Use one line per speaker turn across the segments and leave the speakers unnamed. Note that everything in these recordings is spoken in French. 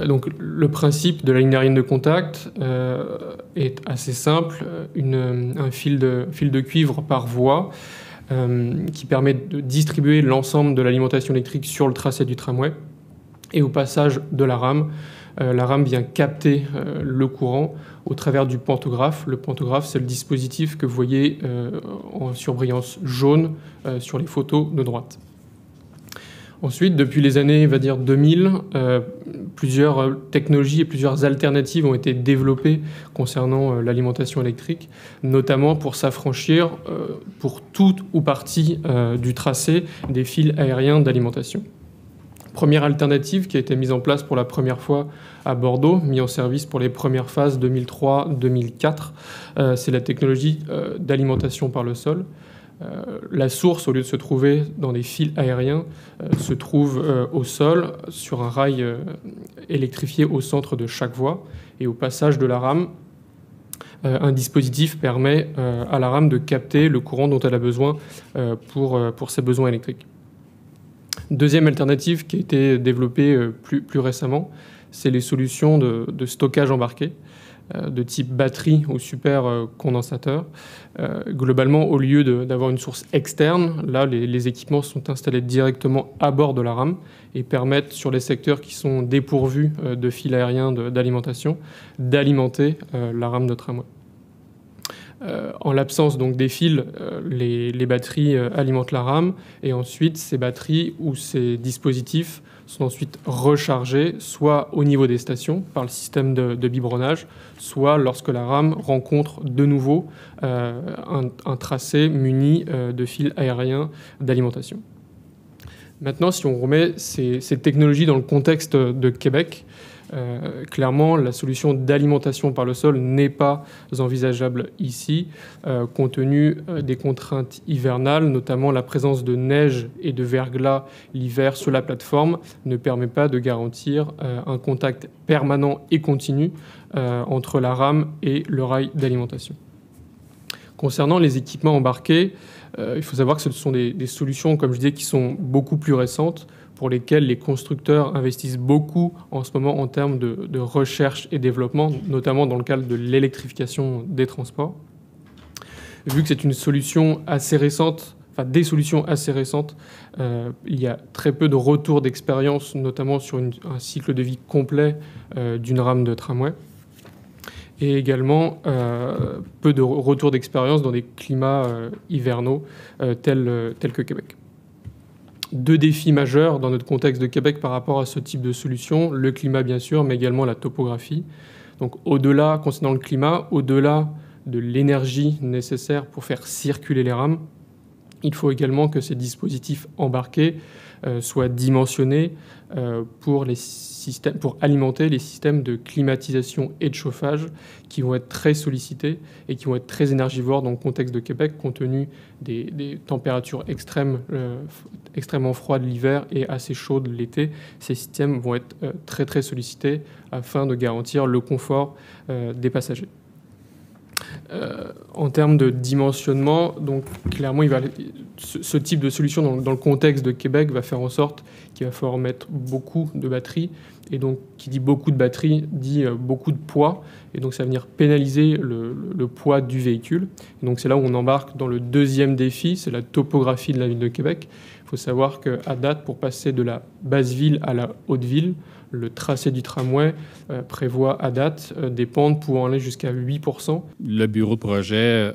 Donc, le principe de la ligne aérienne de contact est assez simple. Un fil de cuivre par voie qui permet de distribuer l'ensemble de l'alimentation électrique sur le tracé du tramway. Et au passage de la rame vient capter le courant au travers du pantographe. Le pantographe, c'est le dispositif que vous voyez en surbrillance jaune sur les photos de droite. Ensuite, depuis les années, 2000, plusieurs technologies et plusieurs alternatives ont été développées concernant l'alimentation électrique, notamment pour s'affranchir pour toute ou partie du tracé des fils aériens d'alimentation. Première alternative qui a été mise en place pour la première fois à Bordeaux, mis en service pour les premières phases 2003-2004, c'est la technologie d'alimentation par le sol. La source, au lieu de se trouver dans des fils aériens, se trouve au sol, sur un rail électrifié au centre de chaque voie. Et au passage de la rame, un dispositif permet à la rame de capter le courant dont elle a besoin pour ses besoins électriques. Deuxième alternative qui a été développée plus récemment, c'est les solutions de stockage embarqué de type batterie ou supercondensateur. Globalement, au lieu d'avoir une source externe, là, les équipements sont installés directement à bord de la rame et permettent, sur les secteurs qui sont dépourvus de fils aériens d'alimentation, d'alimenter la rame de tramway. En l'absence donc des fils, les batteries alimentent la rame et ensuite ces batteries ou ces dispositifs sont ensuite rechargés soit au niveau des stations par le système de biberonnage, soit lorsque la rame rencontre de nouveau un tracé muni de fils aériens d'alimentation. Maintenant, si on remet ces technologies dans le contexte de Québec, clairement, la solution d'alimentation par le sol n'est pas envisageable ici, compte tenu des contraintes hivernales, notamment la présence de neige et de verglas l'hiver sur la plateforme ne permet pas de garantir un contact permanent et continu entre la rame et le rail d'alimentation. Concernant les équipements embarqués, il faut savoir que ce sont des solutions, comme je disais, qui sont beaucoup plus récentes, pour lesquelles les constructeurs investissent beaucoup en ce moment en termes de recherche et développement, notamment dans le cadre de l'électrification des transports. Vu que c'est une solution assez récente, enfin des solutions assez récentes, il y a très peu de retours d'expérience, notamment sur un cycle de vie complet d'une rame de tramway. Et également peu de retours d'expérience dans des climats hivernaux tels que Québec. Deux défis majeurs dans notre contexte de Québec par rapport à ce type de solution, le climat bien sûr, mais également la topographie. Donc au-delà, concernant le climat, au-delà de l'énergie nécessaire pour faire circuler les rames, il faut également que ces dispositifs embarqués soient dimensionnés pour alimenter les systèmes de climatisation et de chauffage qui vont être très sollicités et qui vont être très énergivores dans le contexte de Québec, compte tenu des températures extrêmement froides l'hiver et assez chaudes l'été. Ces systèmes vont être très très sollicités afin de garantir le confort des passagers. En termes de dimensionnement, donc clairement, ce type de solution dans le contexte de Québec va faire en sorte qu'il va falloir mettre beaucoup de batteries. Et donc, qui dit beaucoup de batteries, dit beaucoup de poids. Et donc, ça va venir pénaliser le poids du véhicule. Et donc, c'est là où on embarque dans le deuxième défi, c'est la topographie de la ville de Québec. Il faut savoir qu'à date, pour passer de la basse ville à la haute ville, le tracé du tramway prévoit à date des pentes pouvant aller jusqu'à 8%.
Le bureau de projet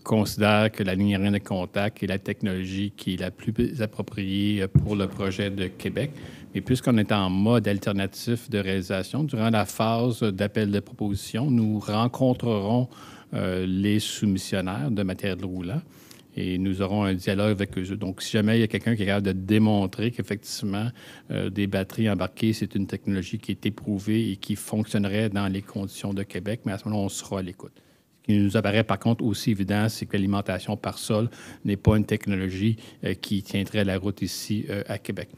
considère que la ligne aérienne de contact est la technologie qui est la plus appropriée pour le projet de Québec. Mais puisqu'on est en mode alternatif de réalisation, durant la phase d'appel de proposition, nous rencontrerons les soumissionnaires de matériel roulant et nous aurons un dialogue avec eux. Donc, si jamais il y a quelqu'un qui est capable de démontrer qu'effectivement, des batteries embarquées, c'est une technologie qui est éprouvée et qui fonctionnerait dans les conditions de Québec, mais à ce moment-là, on sera à l'écoute. Ce qui nous apparaît par contre aussi évident, c'est que l'alimentation par sol n'est pas une technologie qui tiendrait la route ici à Québec.